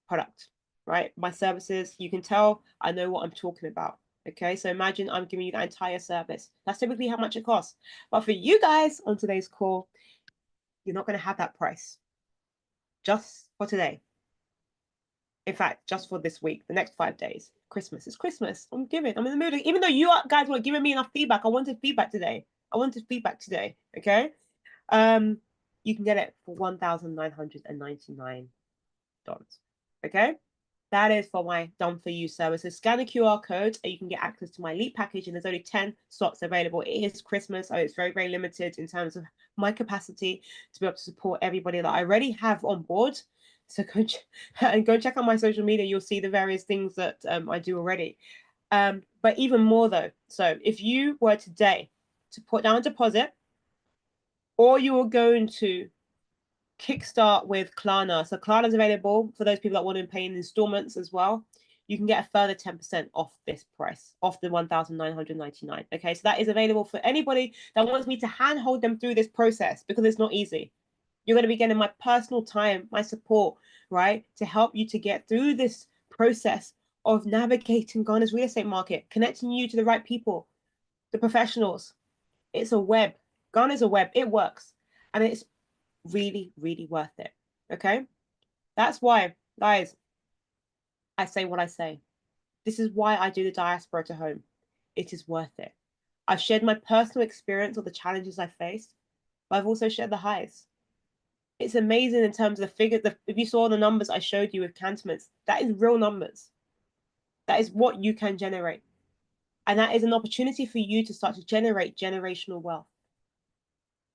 product, right? My services, you can tell I know what I'm talking about. Okay, so imagine I'm giving you that entire service. That's typically how much it costs. But for you guys on today's call, you're not going to have that price just for today. In fact, just for this week, the next 5 days. Christmas. It's Christmas. I'm in the mood. Even though you guys weren't giving me enough feedback, I wanted feedback today. Okay. You can get it for $1,999. Okay. That is for my done for you service. So scan the QR code and you can get access to my elite package, and there's only 10 slots available. It is Christmas, so it's very, very limited in terms of my capacity to be able to support everybody that I already have on board. So go check out my social media. You'll see the various things that I do already. But even more though, so if you were today to put down a deposit, or you were going to kickstart with Klarna. So Klarna is available for those people that want to pay in installments as well. You can get a further 10% off this price, off the $1,999. Okay, so that is available for anybody that wants me to handhold them through this process, because it's not easy. You're going to be getting my personal time, my support, right, to help you to get through this process of navigating Ghana's real estate market, connecting you to the right people, the professionals. It's a web. Ghana's a web. It works. And it's really, really worth it. Okay? That's why, guys, I say what I say. This is why I do the diaspora to home. It is worth it. I've shared my personal experience of the challenges I faced, but I've also shared the highs. It's amazing in terms of the figure. If you saw the numbers I showed you with cantonments, that is real numbers. That is what you can generate. And that is an opportunity for you to start to generate generational wealth.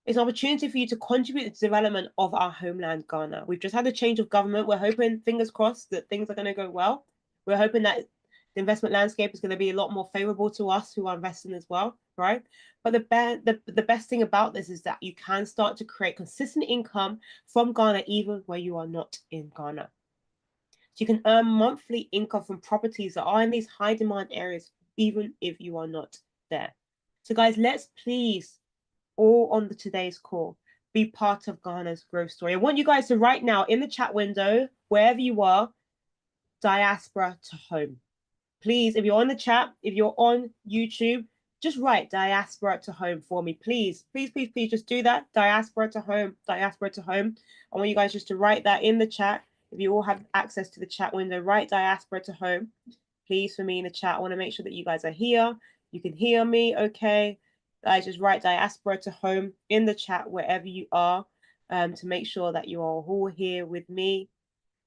It's an opportunity for you to contribute to the development of our homeland, Ghana. We've just had a change of government. We're hoping, fingers crossed, that things are going to go well. We're hoping that the investment landscape is going to be a lot more favorable to us who are investing as well, right? But the best thing about this is that you can start to create consistent income from Ghana, even where you are not in Ghana. So you can earn monthly income from properties that are in these high demand areas, even if you are not there. So guys, let's please, all on today's call, be part of Ghana's growth story. I want you guys to right now in the chat window, wherever you are, diaspora to home. Please, if you're on the chat, if you're on YouTube, just write diaspora to home for me. Please, please, please, please just do that. Diaspora to home, diaspora to home. I want you guys just to write that in the chat. If you all have access to the chat window, write diaspora to home, please, for me in the chat. I want to make sure that you guys are here. You can hear me, okay? Guys, just write diaspora to home in the chat wherever you are, to make sure that you are all here with me.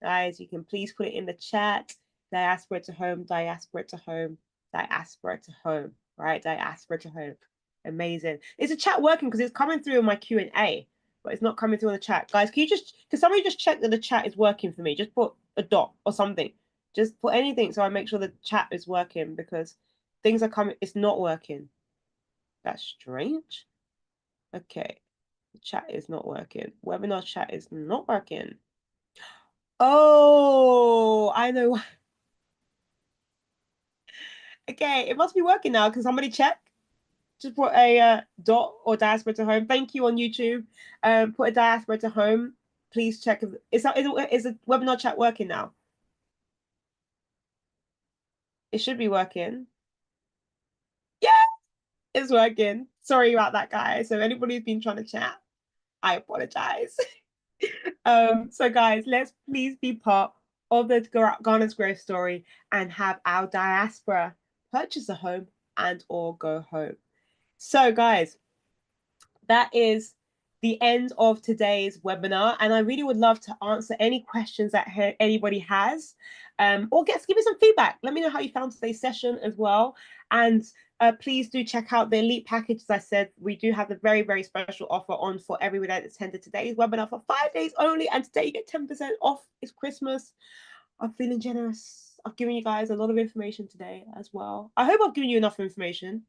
Guys, you can please put it in the chat. Diaspora to home, diaspora to home, diaspora to home, right? Diaspora to home. Amazing. Is the chat working? Because it's coming through in my Q&A. but it's not coming through on the chat. Guys, can somebody just check that the chat is working for me? Just put a dot or something. Just put anything so I make sure the chat is working, because things are coming. It's not working. That's strange. Okay. The chat is not working. Webinar chat is not working. Oh, I know. Okay, it must be working now. Can somebody check? Just put a dot or diaspora to home. Thank you on YouTube. Put a diaspora to home. Please check if is the webinar chat working now? It should be working. Yeah, it's working. Sorry about that, guys. So anybody who's been trying to chat, I apologize. So guys, let's please be part of the Ghana's growth story and have our diaspora purchase a home and or go home. So guys, that is the end of today's webinar, and I really would love to answer any questions that anybody has, or give me some feedback. Let me know how you found today's session as well, and please do check out the elite package. As I said, we do have a very, very special offer on for everybody that attended today's webinar for 5 days only, and today you get 10% off. It's Christmas. I'm feeling generous. I've given you guys a lot of information today as well. I hope I've given you enough information.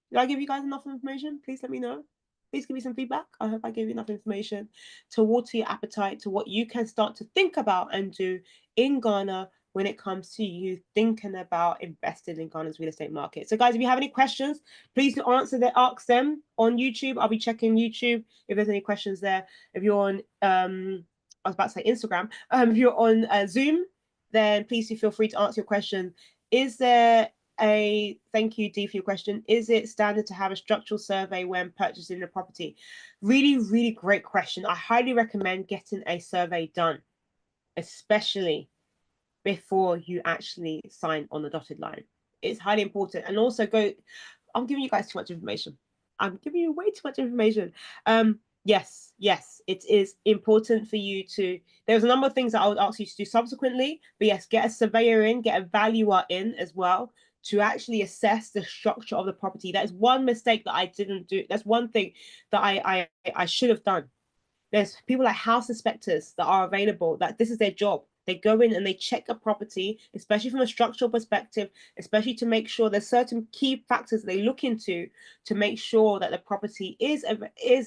Did I give you guys enough information? Please let me know. Please give me some feedback. I hope I gave you enough information to water your appetite to what you can start to think about and do in Ghana when it comes to you thinking about investing in Ghana's real estate market. So guys, if you have any questions, please ask them on YouTube. I'll be checking YouTube if there's any questions there. If you're on, I was about to say Instagram. If you're on Zoom, then please do feel free to answer your question. Is there thank you, Dee, for your question. Is it standard to have a structural survey when purchasing a property? Really, really great question. I highly recommend getting a survey done, especially before you actually sign on the dotted line. It's highly important. And also I'm giving you guys too much information. I'm giving you way too much information. Yes, it is important for you to, there's a number of things that I would ask you to do subsequently, but yes, get a surveyor in, get a valuer in as well to actually assess the structure of the property. That is one mistake that I didn't do. That's one thing that I should have done. There's people like house inspectors that are available, that this is their job. They go in and they check a property, especially from a structural perspective, especially to make sure there's certain key factors they look into to make sure that the property is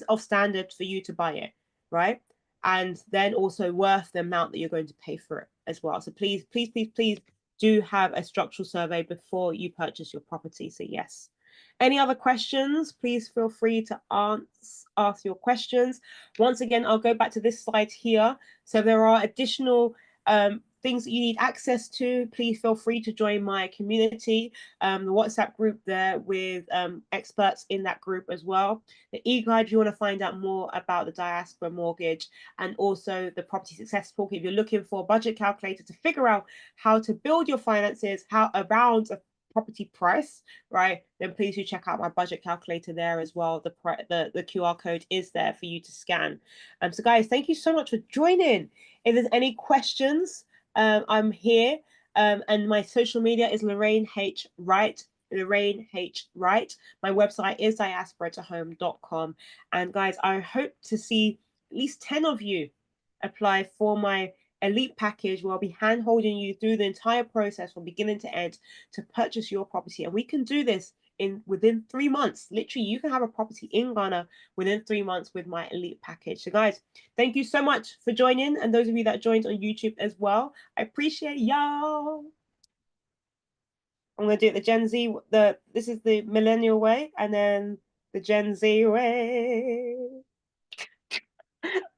of standard for you to buy it, right? And then also worth the amount that you're going to pay for it as well. So please do have a structural survey before you purchase your property. So yes. Any other questions? Please feel free to ask your questions. Once again, I'll go back to this slide here. So there are additional things that you need access to. Please feel free to join my community, the WhatsApp group there with experts in that group as well. The e-guide if you want to find out more about the Diaspora Mortgage, and also the Property Success Toolkit if you're looking for a budget calculator to figure out how to build your finances, how around a property price, right? Then please do check out my budget calculator there as well. The QR code is there for you to scan. So guys, thank you so much for joining. If there's any questions, I'm here. And my social media is Lorraine H. Wright. Lorraine H. Wright. My website is diasporatohome.com. And guys, I hope to see at least 10 of you apply for my elite package, where I'll be hand holding you through the entire process from beginning to end to purchase your property. And we can do this within 3 months. Literally, you can have a property in Ghana within 3 months with my elite package. So guys, thank you so much for joining, and those of you that joined on YouTube as well, I appreciate y'all. I'm gonna do it the Gen Z, this is the millennial way, and then the Gen Z way.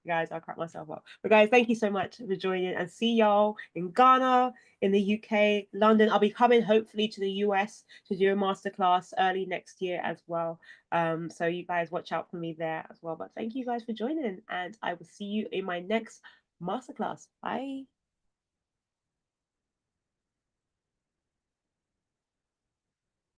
Guys, I'll crack myself up. But guys, thank you so much for joining, and see y'all in Ghana, in the UK, London. I'll be coming hopefully to the US to do a masterclass early next year as well. So you guys watch out for me there as well. But thank you guys for joining, and I will see you in my next masterclass. Bye.